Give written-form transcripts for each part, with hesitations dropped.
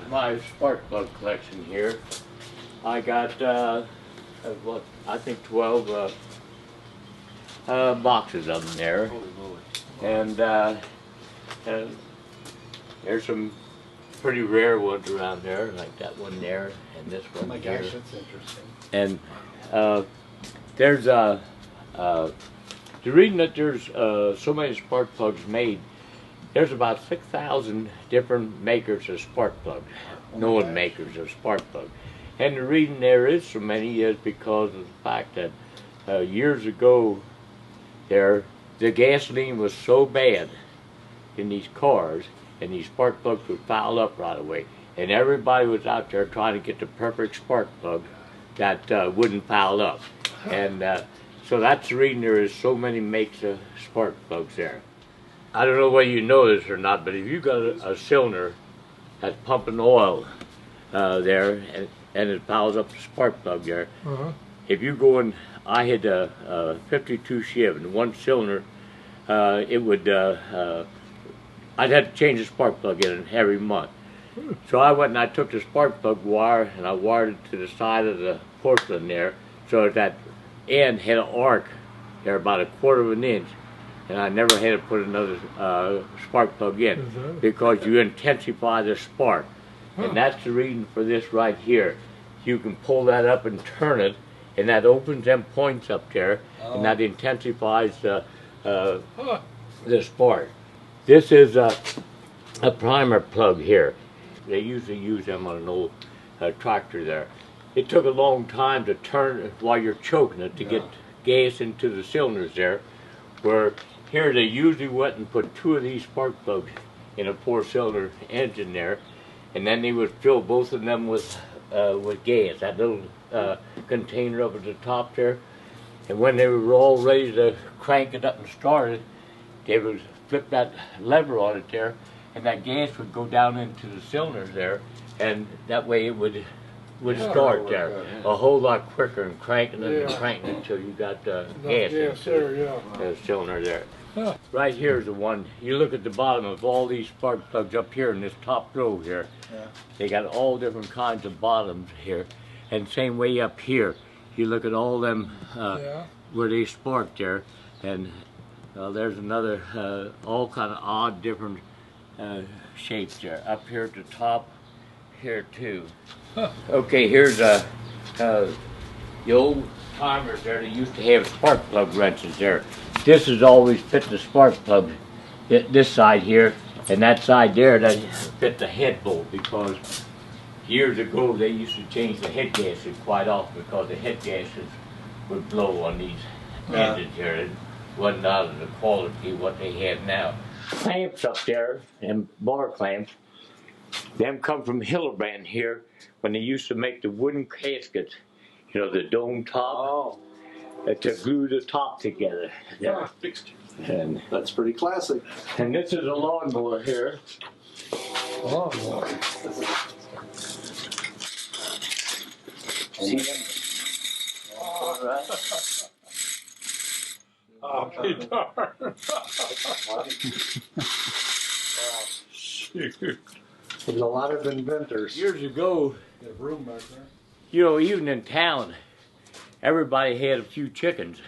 My spark plug collection here. I got what I think 12 boxes of them there. Holy moly. And there's some pretty rare ones around there, like that one there and this one. Oh my here. gosh, that's interesting. And there's the reason that there's so many spark plugs made. There's about 6,000 different makers of spark plugs, known makers of spark plugs. And the reason there is so many is because of the fact that years ago the gasoline was so bad in these cars, and these spark plugs would foul up right away. And everybody was out there trying to get the perfect spark plug that wouldn't foul up. And so that's the reason there is so many makes of spark plugs there. I don't know whether you know this or not, but if you've got a cylinder that's pumping oil there and it fouls up the spark plug there, if you go in, I had a 52 Chev and one cylinder, it would, I'd have to change the spark plug in every month. So I went and I took the spark plug wire and I wired it to the side of the porcelain there so that end had an arc there about 1/4 of an inch. And I never had to put another spark plug in because you intensify the spark. And that's the reason for this right here. You can pull that up and turn it, and that opens them points up there, and that intensifies the spark. This is a primer plug here. They usually use them on an old tractor there. It took a long time to turn it while you're choking it to get gas into the cylinders there, where here they usually went and put 2 of these spark plugs in a 4-cylinder engine there, and then they would fill both of them with gas, that little container up at the top there. And when they were all ready to crank it up and start it, they would flip that lever on it there, and that gas would go down into the cylinders there, and that way it would start there a whole lot quicker and cranking it and cranking it until you got gas into the cylinder there. Right here is the one. You look at the bottom of all these spark plugs up here in this top row here. They got all different kinds of bottoms here, and same way up here. You look at all them where they spark there, and there's another all kind of odd different shapes there. Up here at the top, here too. Okay, here's the old timers there. They used to have spark plug wrenches there. This has always fit the spark plug, this side here, and that side there that fit the head bolt, because years ago they used to change the head gaskets quite often because the head gaskets would blow on these engines here. It wasn't out of the quality what they have now. Clamps up there, and bar clamps, them come from Hildebrand here when they used to make the wooden caskets, you know, the dome top, to glue the top together. And That's pretty classic. And this is a lawnmower here. Lawnmower. See them? All right. Oh, guitar. Shoot. There's a lot of inventors. Years ago, There's room back there. you know, even in town, everybody had a few chickens.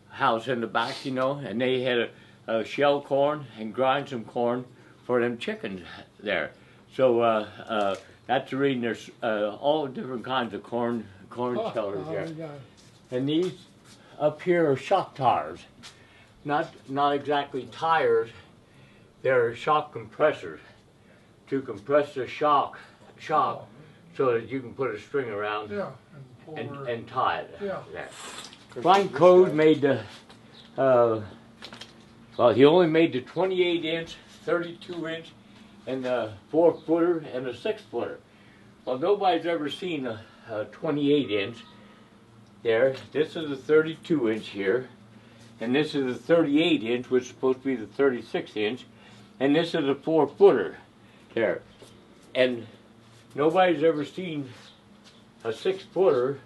House in the back, you know, and they had a shell corn and grind some corn for them chickens there. So that's the reason there's all different kinds of corn shellers there. And these up here are shock tires. Not exactly tires, they're shock compressors to compress the shock so that you can put a string around and tie it there. Frank Code made the, well, he only made the 28-inch, 32-inch, and the 4-footer and the 6-footer. Well, nobody's ever seen a 28 inch there. This is a 32 inch here. And this is a 38 inch, which is supposed to be the 36 inch. And this is a 4-footer there. And nobody's ever seen a 6-footer,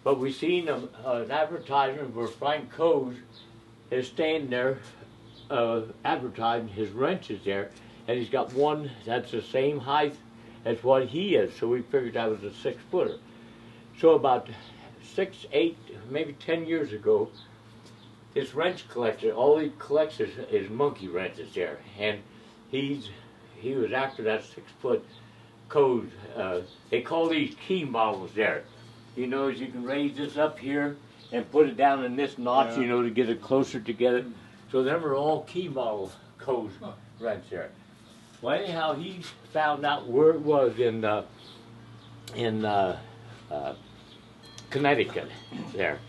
but we seen an advertisement where Frank Coase is standing there advertising his wrenches there, and he's got one that's the same height as what he is, so we figured that was a 6-footer. So about 6, 8, maybe 10 years ago, this wrench collector, all he collects is monkey wrenches there, and he was after that 6-foot Coase. They call these key models there. You know, you can raise this up here and put it down in this notch, you know, to get it closer together. So them are all key model Coase wrench there. Well, anyhow, he found out where it was in Connecticut there.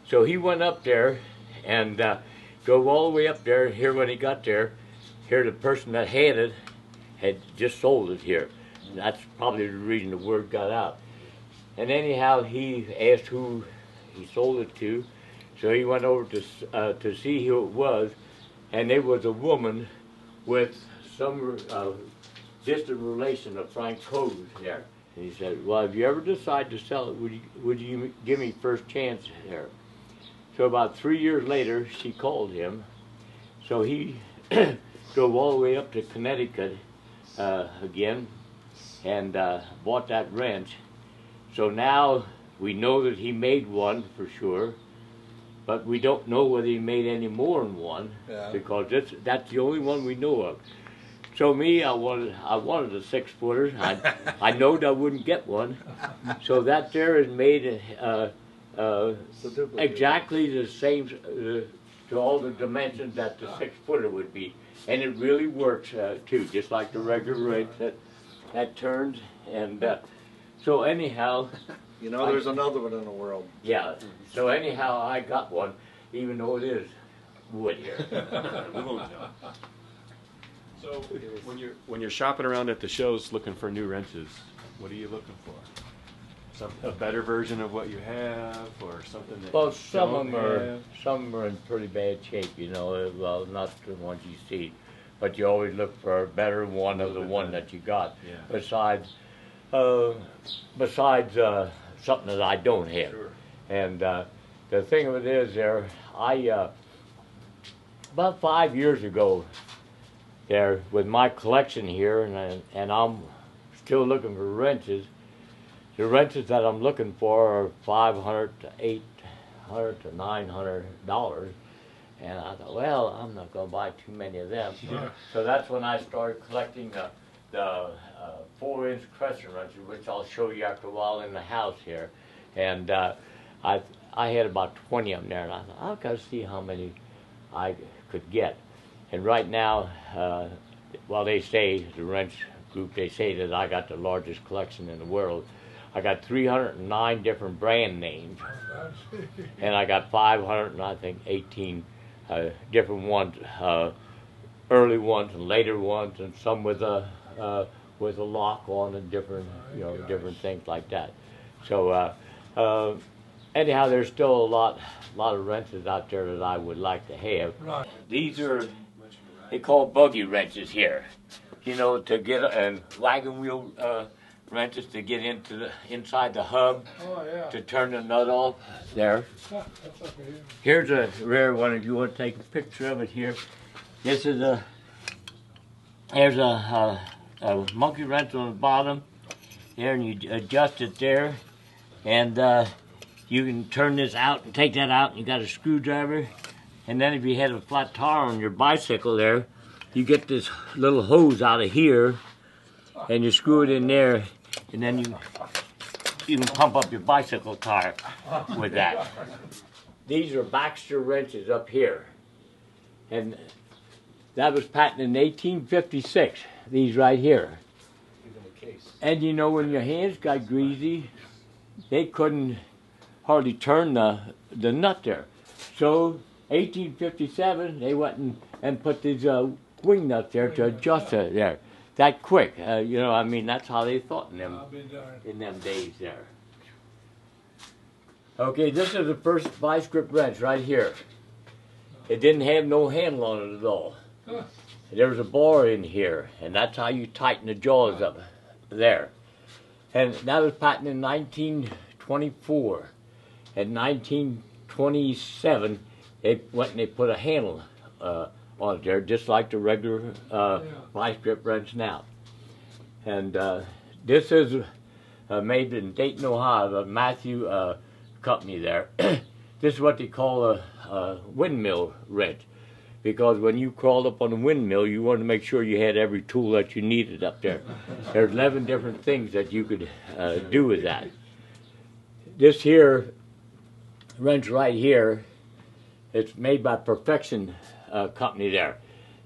So he went up there and drove all the way up there. Here, when he got there, here the person that had it had just sold it here. And that's probably the reason the word got out. And anyhow, he asked who he sold it to. So he went over to see who it was, and it was a woman with some distant relation of Frank Coase there. And he said, well, if you ever decide to sell it, would you give me first chance there? So about 3 years later, she called him. So he drove all the way up to Connecticut again and bought that wrench. So now we know that he made one for sure, but we don't know whether he made any more than one, because that's the only one we know of. So me, I wanted a 6-footer. I knowed I wouldn't get one. So that there is made exactly the same to all the dimensions that the 6-footer would be, and it really works too, just like the regular wrench that turns. And so anyhow, You know, there's another one in the world. yeah. So anyhow, I got one, even though it is wood here. So when you're shopping around at the shows looking for new wrenches, what are you looking for? A better version of what you have, or something that Well, you don't have? some are in pretty bad shape, you know. Well, not the ones you see, but you always look for a better one of the one that you got. Yeah. Besides something that I don't have. Sure. And the thing of it is, there, about 5 years ago, there with my collection here, and I'm still looking for wrenches. The wrenches that I'm looking for are $500 to $800 to $900, and I thought, well, I'm not going to buy too many of them. Sure. So that's when I started collecting the 4-inch crescent wrenches, which I'll show you after a while in the house here. And I had about 20 of them there, and I thought, I've got to see how many I could get. And right now, well, they say, the wrench group, they say that I got the largest collection in the world. I got 309 different brand names, and I got 518 different ones, early ones and later ones, and some with a lock on and different, you know, different things like that. So anyhow, there's still a lot of wrenches out there that I would like to have. Right. These are, they call buggy wrenches here, you know, to get, and wagon wheel wrenches to get inside the hub, Oh, yeah. to turn the nut off there. Yeah, that's okay. Here's a rare one if you want to take a picture of it here. This is there's a monkey wrench on the bottom there, and you adjust it there, and you can turn this out and take that out, and you got a screwdriver. And then if you had a flat tire on your bicycle there, you get this little hose out of here, and you screw it in there, and then you can pump up your bicycle tire with that. These are Baxter wrenches up here, and that was patented in 1856, these right here. And you know, when your hands got greasy, they couldn't hardly turn the nut there. So 1857, they went and put these wing nuts there to adjust it there. that quick. You know, I mean, that's how they thought in I'll be darned. them days there. Okay, this is the first vice grip wrench right here. It didn't have no handle on it at all. Huh. There was a bar in here, and that's how you tighten the jaws up there. And that was patented in 1924. In 1927, they went and they put a handle on it there, just like the regular vice grip wrench now. And this is made in Dayton, Ohio, the Matthew company there. This is what they call a windmill wrench, because when you crawled up on a windmill, you wanted to make sure you had every tool that you needed up there. There's 11 different things that you could do with that. This here wrench right here, it's made by Perfection company there.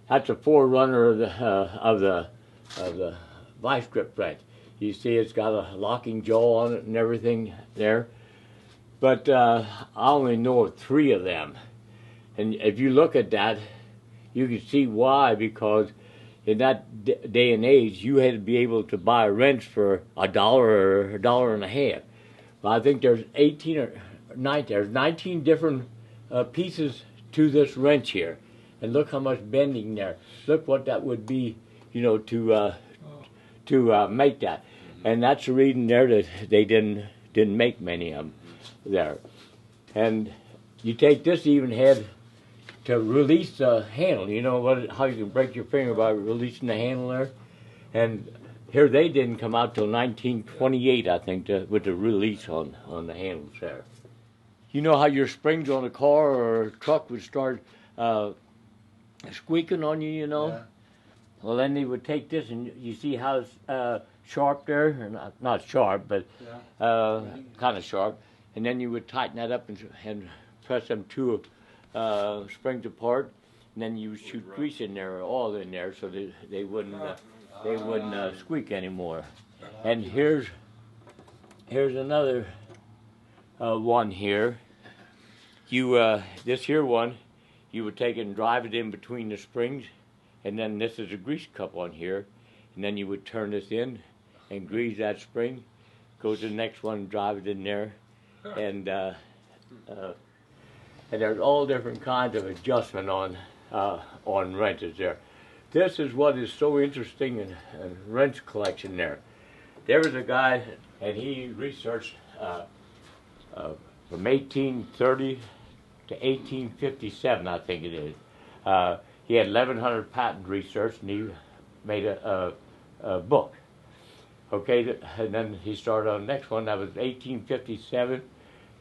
That's a forerunner of the vice grip wrench. You see, it's got a locking jaw on it and everything there. But I only know of 3 of them. And if you look at that, you can see why, because in that day and age, you had to be able to buy a wrench for $1 or $1.50. But I think there's 18 or 19, there's 19 different pieces to this wrench here. And look how much bending there. Look what that would be, you know, to make that. And that's the reason there that they didn't make many of them there. And you take this even had to release the handle. You know how you can break your finger by releasing the handle there? And here they didn't come out till 1928, I think, with the release on the handles there. You know how your springs on a car or a truck would start squeaking on you, you know? Yeah. Well, then they would take this, and you see how it's sharp there? Or not sharp, but kind of sharp. And then you would tighten that up and press them 2 springs apart, and then you would shoot grease in there or oil in there so that they wouldn't squeak anymore. And here's another one here. This here one, you would take it and drive it in between the springs, and then this is a grease cup on here, and then you would turn this in and grease that spring, go to the next one and drive it in there, and there's all different kinds of adjustment on wrenches there. This is what is so interesting in wrench collection there. There was a guy, and he researched from 1830 to 1857, I think it is. He had 1,100 patent research, and he made a book. Okay, and then he started on the next one. That was 1857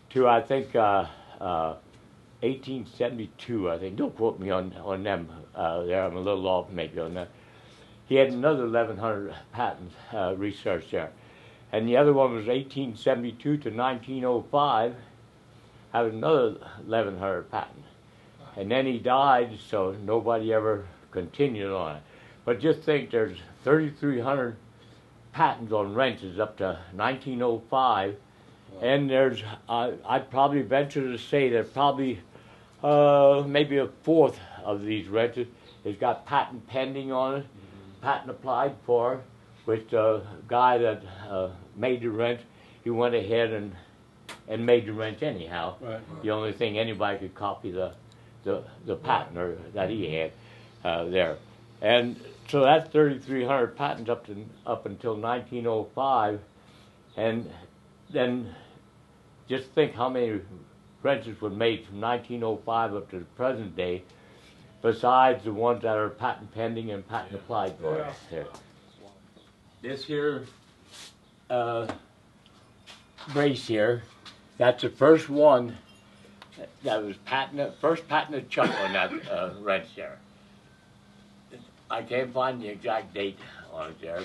to, I think, 1872, I think. Don't quote me on them there. I'm a little off maybe on that. He had another 1,100 patents research there. And the other one was 1872 to 1905. Had another 1,100 patents. And then he died, so nobody ever continued on it. But just think, there's 3,300 patents on wrenches up to 1905. And there's, I'd probably venture to say that probably maybe a fourth of these wrenches has got patent pending on it, patent applied for, which the guy that made the wrench, he went ahead and made the wrench anyhow. Right. The only thing anybody could copy the patent that he had there. And so that's 3,300 patents up until 1905, and then just think how many wrenches were made from 1905 up to the present day, besides the ones that are patent pending and patent applied for. Yeah. There. This here brace here, that's the first one that was first patented chuck on that wrench there. I can't find the exact date on it there,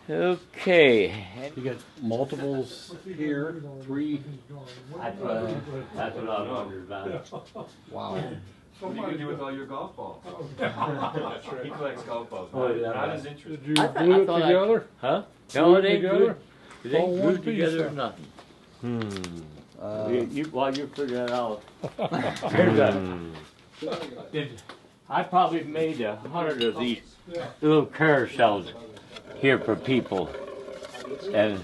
but okay. You got multiples here, 3. That's what I was wondering about. Wow. What are you gonna do with all your golf balls? That's He collects golf balls. Oh, yeah. Not as interesting. Did you glue it thought together? Huh? Glue No, it it ain't together? glued. It ain't All one glued piece, together or then. nothing. Uh, While you're figuring it out, here's a. I probably made 100 of these little carousels here for people, and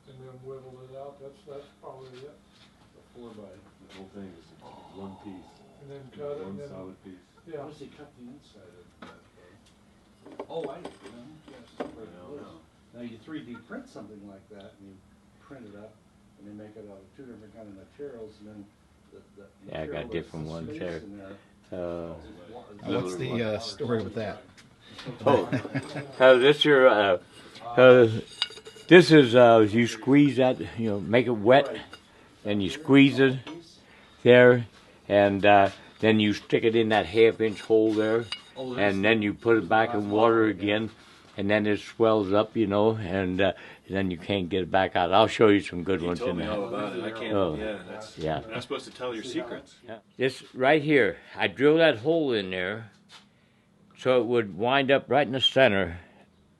And then whittle it out, that's probably it. The 4x, the whole thing is one piece, And then cut it, and one then, solid piece. yeah. How does he cut the inside of that? Oh, I know. Yes. No. Now you 3D print something like that, and you print it up, and they make it out of 2 different kind of materials, and then the yeah, I got material different that's ones space there. in there. What's the story with that? This your this is you squeeze that, you know, make it wet, and you squeeze it there, and then you stick it in that half-inch hole there, and then you put it back in water again, and then it swells up, you know, and then you can't get it back out. I'll show you some good ones told in me all there. about it. I can't. Oh. Yeah, that's. Yeah. You're not supposed to tell your secrets. This right here, I drilled that hole in there so it would wind up right in the center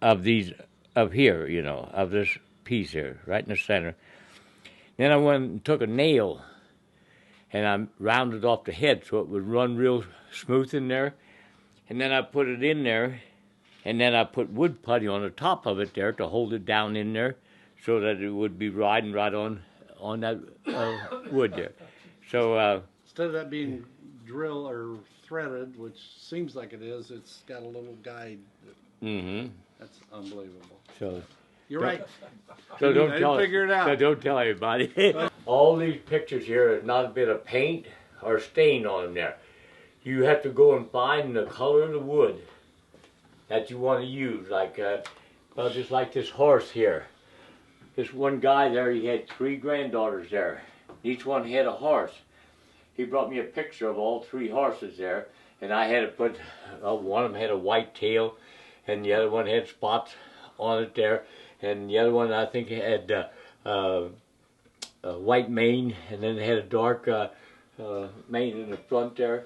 of these, of here, you know, of this piece here, right in the center. Then I went and took a nail and I rounded off the head so it would run real smooth in there. And then I put it in there, and then I put wood putty on the top of it there to hold it down in there so that it would be riding right on that wood there. So Instead of that being drill or threaded, which seems like it is, it's got a little guide. That's unbelievable. so You're right. So I don't didn't tell. figure it out. So don't tell anybody. All these pictures here is not a bit of paint or stain on them there. You have to go and find the color of the wood that you want to use. Like, well, just like this horse here. This one guy there, he had 3 granddaughters there. Each one had a horse. He brought me a picture of all 3 horses there, and I had to put. One of them had a white tail, and the other one had spots on it there. And the other one, I think, had a white mane, and then it had a dark mane in the front there.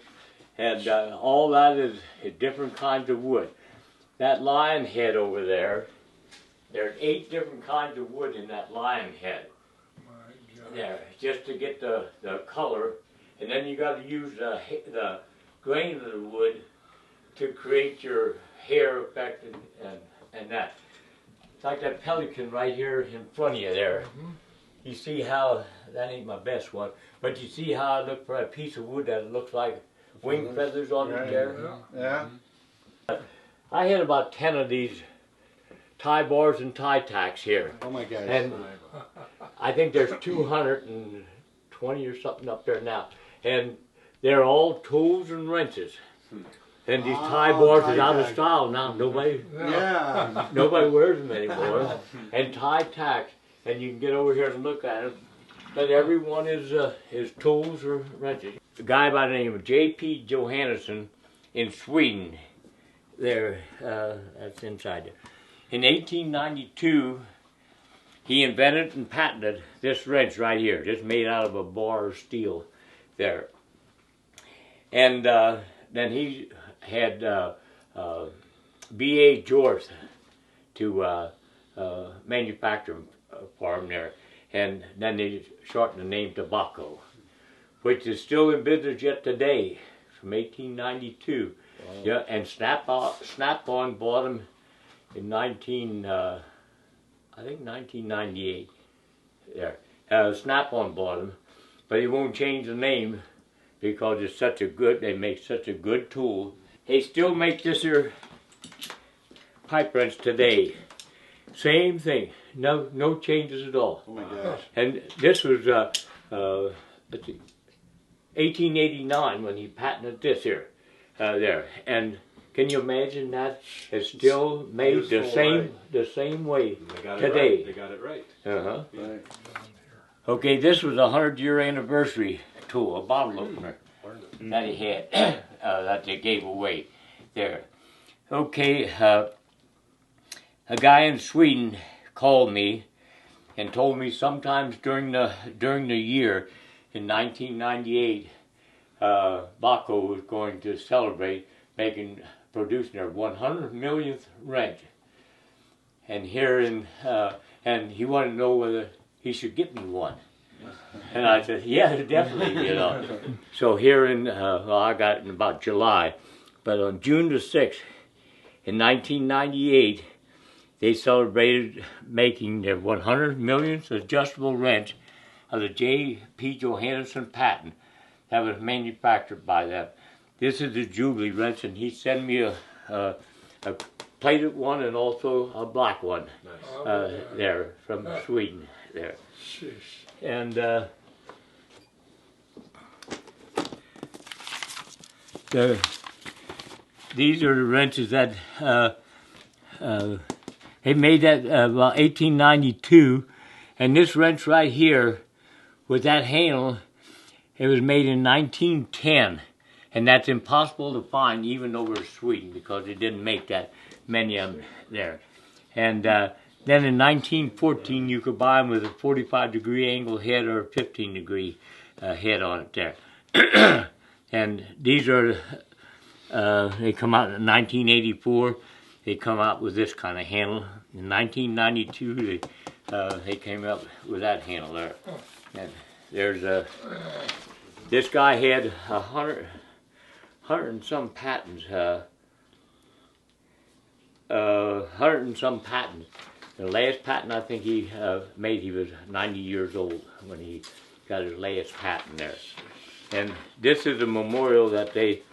And all that is different kinds of wood. That lion head over there, there's 8 different kinds of wood in that lion head. My God. There, just to get the color. And then you got to use the grain of the wood to create your hair effect and that. It's like that pelican right here in front of you there. You see how, that ain't my best one, but you see how I look for a piece of wood that looks like wing feathers on it there? Yeah. I had about 10 of these tie bars and tie tacks here. Oh my gosh. And I think there's 220 or something up there now. And they're all tools and wrenches. And these tie bars is out of style now. Nobody wears them anymore. And tie tacks, and you can get over here and look at them. But every one is tools or wrenches. A guy by the name of J.P. Johannesson in Sweden. There, that's inside there. In 1892, he invented and patented this wrench right here, just made out of a bar of steel there. And then he had B.A. Jorth to manufacture for him there. And then they shortened the name to Baco, which is still in business yet today, from 1892. Wow. Yeah, and Snap-on bought them in 1998. There, Snap-on bought them, but he won't change the name because it's such a good. They make such a good tool. They still make this here pipe wrench today. Same thing. No changes at all. Oh my gosh. And this was let's see, 1889 when he patented this here. There, and can you imagine that is still made the same way today? Right. They got it right. Right. Okay, this was a 100-year anniversary tool, a bottle opener that he had that they gave away. There. Okay, a guy in Sweden called me and told me sometimes during the year in 1998. Baco was going to celebrate producing their 100 millionth wrench. And and he wanted to know whether he should get me one. And I said, yeah, definitely, you know. So here I got it in about July, but on June the 6th, in 1998, they celebrated making their 100 millionth adjustable wrench of the J.P. Johannesson patent that was manufactured by them. This is the Jubilee wrench, and he sent me a plated one and also a black one. Nice. There from Sweden there. And these are the wrenches that they made that about 1892, and this wrench right here with that handle, it was made in 1910, and that's impossible to find even over Sweden because they didn't make that many of them there. And then in 1914, you could buy them with a 45-degree angle head or a 15-degree head on it there. And these are, they come out in 1984. They come out with this kind of handle. In 1992, they came up with that handle there. And there's this guy had 100 and some patents. 100 and some patents. The last patent I think he made, he was 90 years old when he got his last patent there. And this is a memorial that they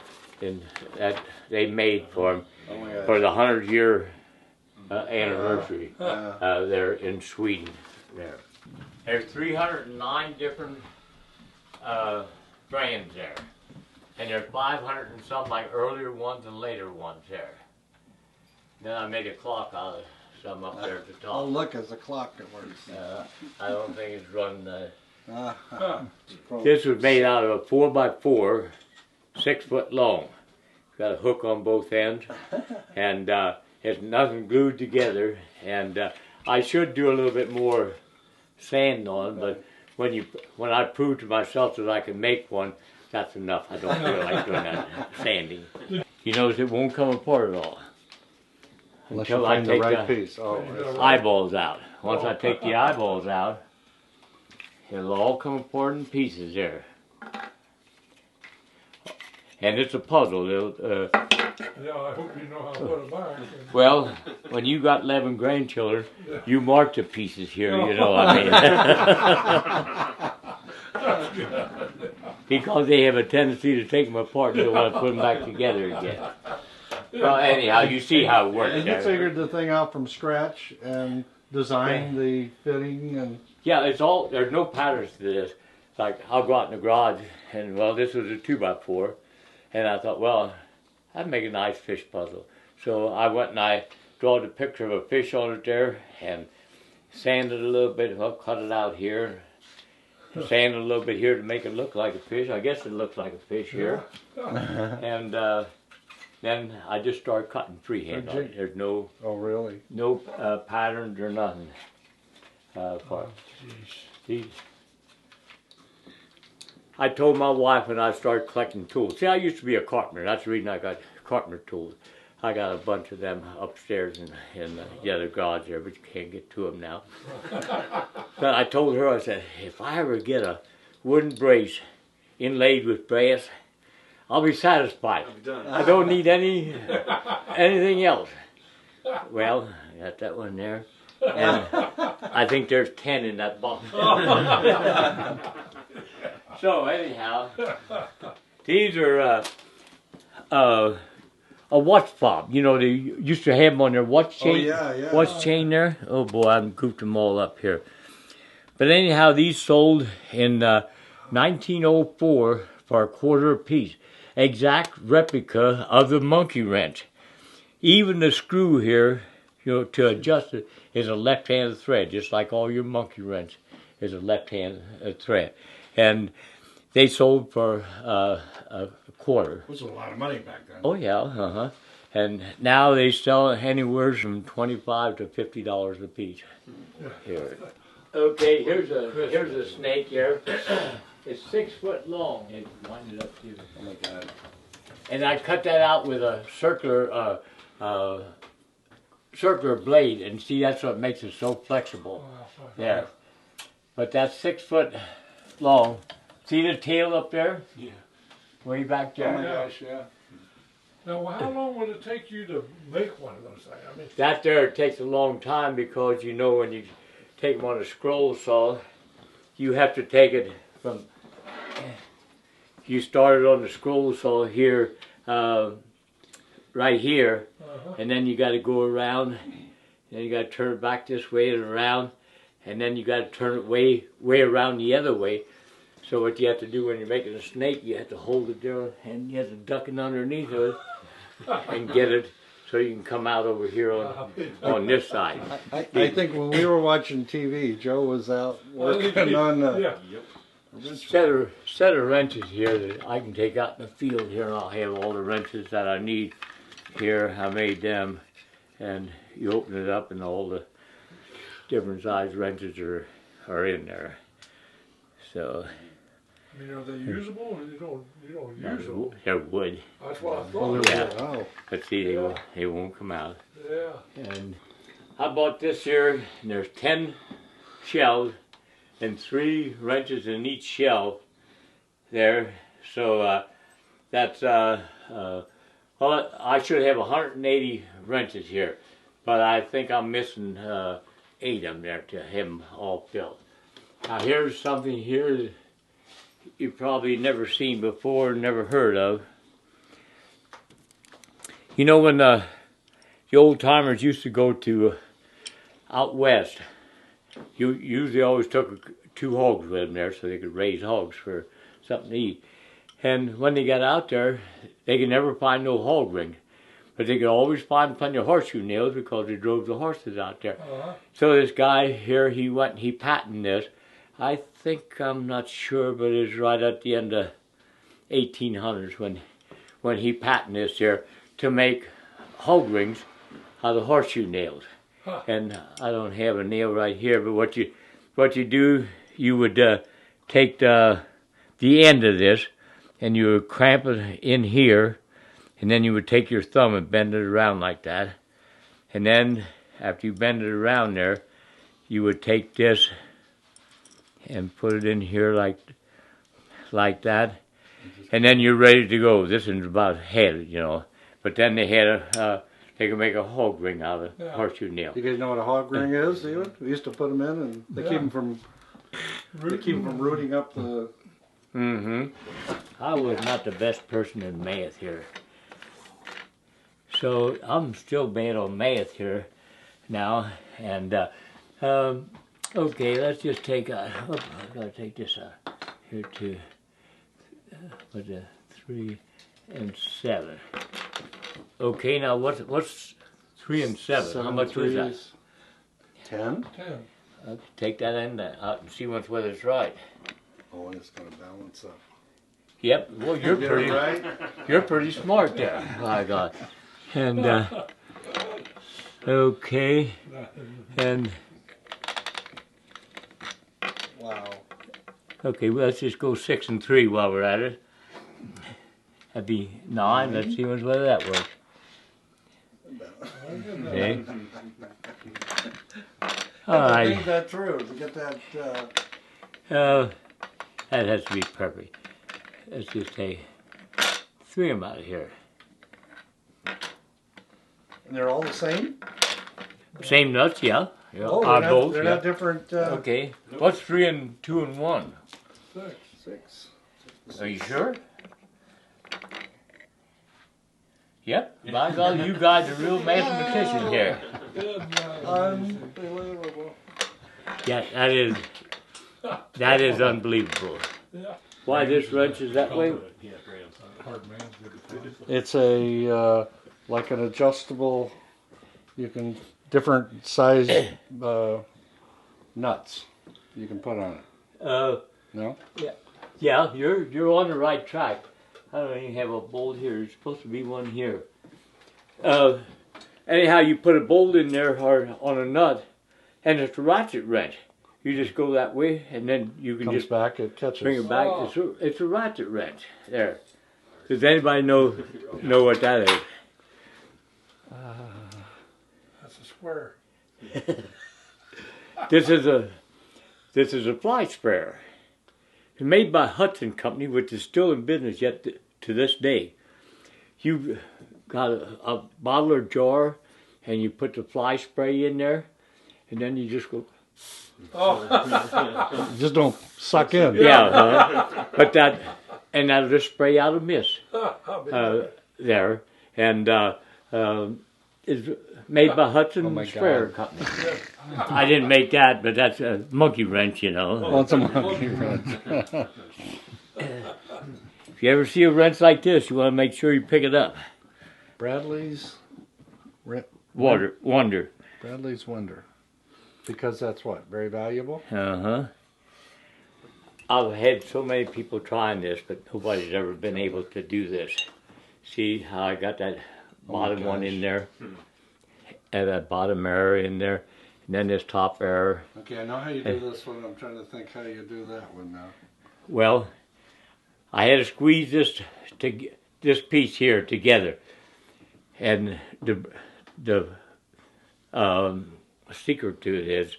made for him for the 100-year anniversary there in Sweden. There's 309 different brands there, and there's 500 and some like earlier ones and later ones there. Then I made a clock out of some up there at the top. Oh, look, it's a clock that works. I don't think it's run. This was made out of a 4x4, 6 foot long. It's got a hook on both ends, and it's nothing glued together. And I should do a little bit more sand on, but when I proved to myself that I could make one, that's enough. I don't feel like doing that sanding. You notice it won't come apart at all. Unless Until you I find the take right the piece. Oh, eyeballs out. Once I take the eyeballs out, it'll all come apart in pieces there. And it's a puzzle. Yeah, I hope you know how to put it back. Well, when you got 11 grandchildren, you mark the pieces here, you know, I mean. Because they have a tendency to take them apart and they want to put them back together again. Well, anyhow, you see how it works. and you figured the thing out from scratch and designed the fitting and... Yeah, it's all, there's no patterns to this. Like, I'll go out in the garage and, well, this was a 2x4. And I thought, well, I'd make a nice fish puzzle. So I went and I drawed a picture of a fish on it there and sanded a little bit, well, cut it out here. Sanded a little bit here to make it look like a fish. I guess it looks like a fish here. And then I just started cutting freehand on it. There's no... Oh, really? No patterns or nothing for these. I told my wife when I started collecting tools. See, I used to be a carpenter. That's the reason I got carpenter tools. I got a bunch of them upstairs in the other garage there, but you can't get to them now. But I told her, I said, if I ever get a wooden brace inlaid with brass, I'll be satisfied. I don't need anything else. Well, I got that one there. And I think there's 10 in that box. So anyhow, these are a watch fob. You know, they used to have them on their watch chain. Oh, yeah. Watch chain there. Oh boy, I've goofed them all up here. But anyhow, these sold in 1904 for a quarter apiece. Exact replica of the monkey wrench. Even the screw here, you know, to adjust it is a left-handed thread, just like all your monkey wrench is a left-handed thread. And they sold for a quarter. Which was a lot of money back then. Oh yeah, And now they sell anywhere from $25 to $50 a piece. Here. Okay, here's a snake here. It's 6 foot long. It winded up to. Oh my God. and I cut that out with a circular blade, and see, that's what makes it so flexible. There. But that's 6 foot long. See the tail up there? Yeah. Way back Oh there. my gosh, yeah. Now, how long would it take you to make one of those things? I mean, That there takes a long time because you know when you take them on a scroll saw, you have to take it from. You start it on the scroll saw here, right here, and then you got to go around. Then you got to turn it back this way and around, and then you got to turn it way around the other way. So what you have to do when you're making a snake, you have to hold it there, and you have to duck it underneath of it and get it so you can come out over here on this side. I think when we were watching TV, Joe was out working on yeah. Set of wrenches here that I can take out in the field here, and I'll have all the wrenches that I need here. I made them, and you open it up, and all the different size wrenches are in there. So. I mean, are they usable or you don't use them? They're wood. That's what I thought. Yeah. Oh. But see, they won't come out. Yeah. And I bought this here, and there's 10 shells and 3 wrenches in each shell there. So that's, well, I should have 180 wrenches here, but I think I'm missing 8 of them there to have them all filled. Now here's something here that you've probably never seen before, never heard of. You know when the old timers used to go to out west, you usually always took 2 hogs with them there so they could raise hogs for something to eat. And when they got out there, they could never find no hog ring, but they could always find plenty of horseshoe nails because they drove the horses out there. So this guy here, he went and he patented this. I think, I'm not sure, but it was right at the end of 1800s when he patented this here to make hog rings out of horseshoe nails. And I don't have a nail right here, but what you do, you would take the end of this and you would cramp it in here, and then you would take your thumb and bend it around like that. And then after you bend it around there, you would take this and put it in here like that, and then you're ready to go. This is about head, you know. But then they had they could make a hog ring out of horseshoe nail. You guys know what a hog ring is, even? We used to put them in, and they keep them from rooting up the. I was not the best person in math here, so I'm still bad on math here now. And okay, let's just take I gotta take this here to with the 3 and 7. Okay, now what's 3 and 7? How much was that? 10. 10. Take that in out and see whether it's right. Oh, and it's going to balance up. Yep. Well, you're Get it pretty. right? You're pretty smart there. My God. And okay, and Wow. okay. Well, let's just go 6 and 3 while we're at it. That'd be 9. Let's see whether that works. Okay. All I right. think that's true. To get that. That has to be perfect. Let's just take 3 of them out of here. And they're all the same? Same nuts, yeah. Yeah. Oh, Bolts, they're yeah. not different. Okay. What's 3 and 2 and 1? 6. Are you sure? Yep. By God, you guys are real mathematicians here. Unbelievable. Yeah, that is unbelievable. Yeah. Why this wrench is that way? It's a like an adjustable. You can different size nuts you can put on it. No. Yeah, you're on the right track. I don't even have a bolt here. There's supposed to be one here. Anyhow, you put a bolt in there or on a nut, and it's a ratchet wrench. You just go that way, and then you can Comes just back. It catches. bring it back. It's a ratchet wrench there. Does anybody know what that is? That's a square. This is a fly sprayer. It's made by Hudson Company, which is still in business yet to this day. You got a bottle or jar, and you put the fly spray in there, and then you just go. Oh, Just don't suck in. Yeah, but that'll just spray out a mist I'll be there, and is made by Hudson my Sprayer God. Company. I didn't make that, but that's a monkey wrench, you know. Well, it's a monkey wrench. If you ever see a wrench like this, you want to make sure you pick it up. Bradley's Wonder. Bradley's Wonder. Because that's what? Very valuable? Uh-huh. I've had so many people trying this, but nobody's ever been able to do this. See how I got that bottom one in there? And that bottom error in there. And then this top error. Okay, I know how you do this one. I'm trying to think how you do that one now. Well, I had to squeeze this piece here together. And the secret to it is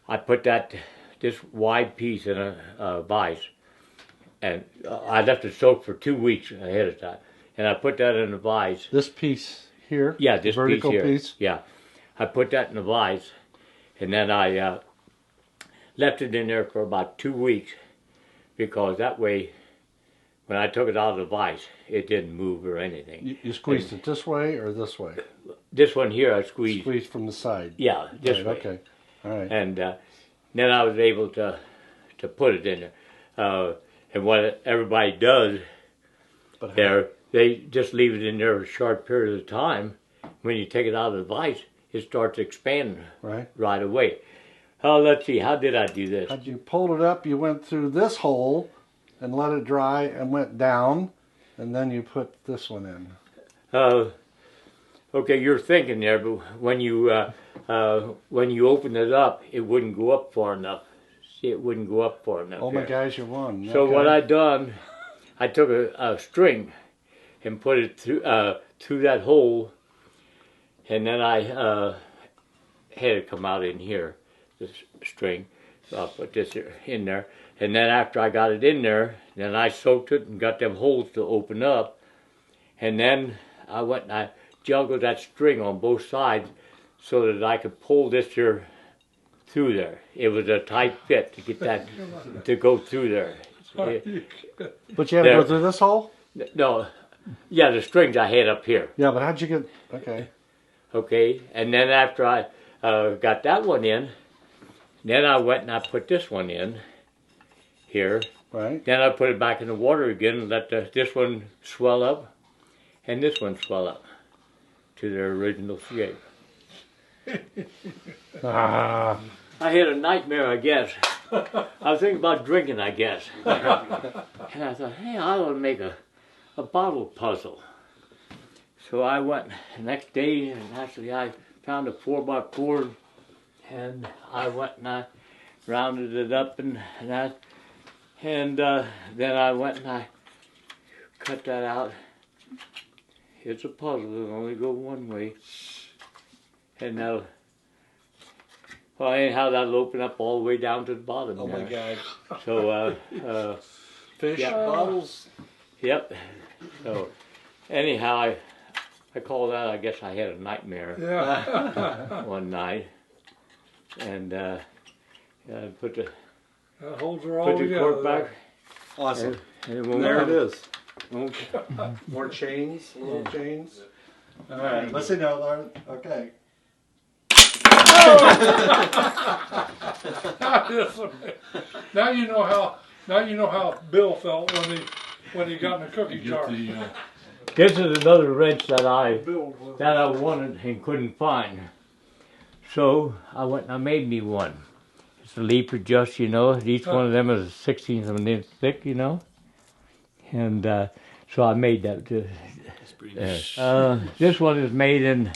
I put this wide piece in a vise, and I left it soak for 2 weeks ahead of time, and I put that in a vise. This piece here? Yeah, this vertical piece here. piece? Yeah, I put that in a vise, and then I left it in there for about 2 weeks, because that way, when I took it out of the vise, it didn't move or anything. You squeezed it this way or this way? This one here, I squeezed. Squeezed from the side. Yeah, this Right, way. okay. All right. And then I was able to put it in there. And what everybody does But there, they just leave it in there a short period of time. When you take it out of the vise, it starts expanding right away. Let's see, how did I do this? Had you pulled it up, you went through this hole and let it dry and went down, and then you put this one in. Okay, you're thinking there, but when you open it up, it wouldn't go up far enough. See, it wouldn't go up far enough. Oh my here. gosh, you won. So Okay. what I done, I took a string and put it through that hole, and then I had it come out in here, this string. So I'll put this in there, and then after I got it in there, then I soaked it and got them holes to open up, and then I went and I juggled that string on both sides so that I could pull this here through there. It was a tight fit to get that to go through there. But you had to go through this hole? No, yeah, the strings I had up here. Yeah, but how'd you get... Okay. Okay, and then after I got that one in, then I went and I put this one in here. Right. Then I put it back in the water again and let this one swell up and this one swell up to their original shape. Ah. I had a nightmare, I guess. I was thinking about drinking, I guess. And I thought, hey, I ought to make a bottle puzzle. So I went the next day, and actually I found a 4x4, and I went and I rounded it up and that. And then I went and I cut that out. It's a puzzle, it'll only go one way. And now, well, anyhow, that'll open up all the way down to the bottom. Oh my there. God. So, Fish yeah. bottles? Yep. So, anyhow, I call that, I guess I had a nightmare Yeah. one night. And put the That holds her all put the together. cork back. Awesome. And it won't There it is. won't- More chains, little chains. All right, let's see now, Lauren. Okay. Now you know how Bill felt when he got in the cookie jar. This is another wrench that I Bill was. wanted and couldn't find. So I went and I made me one. It's a leaf adjust, you know. Each one of them is a 16th of an inch thick, you know. And so I made that. This one is made in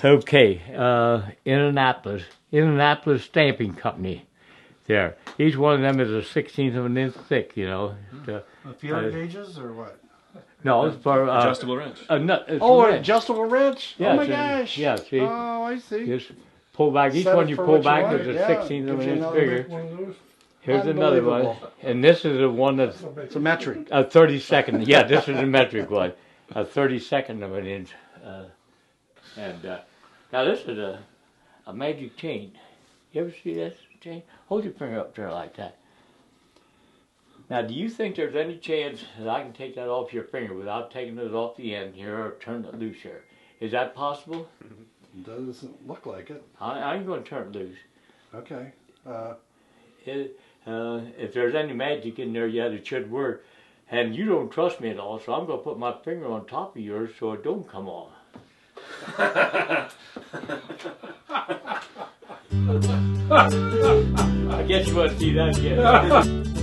Indianapolis Stamping Company. There, each one of them is a 16th of an inch thick, you know. Feeler gauges or what? No, it's for Adjustable wrench. no, it's Oh, a an wrench. adjustable wrench? Yeah, Oh my it's a- gosh. yeah, see? Oh, I see. Just pull back. Each Set one it you for pull what you back want, is a yeah. 16th of Gives an you inch another bigger. One of those. Here's another one, Unbelievable. and this is the one that's It's a metric. a 32nd. Yeah, this is a metric one, a 32nd of an inch. Now this is a magic chain. You ever see this chain? Hold your finger up there like that. Now, do you think there's any chance that I can take that off your finger without taking it off the end here or turn it loose here? Is that possible? Doesn't look like it. I'm going to turn it loose. Okay. If there's any magic in there yet, it should work. And you don't trust me at all, so I'm going to put my finger on top of yours so it don't come off. I guess you want to see that again.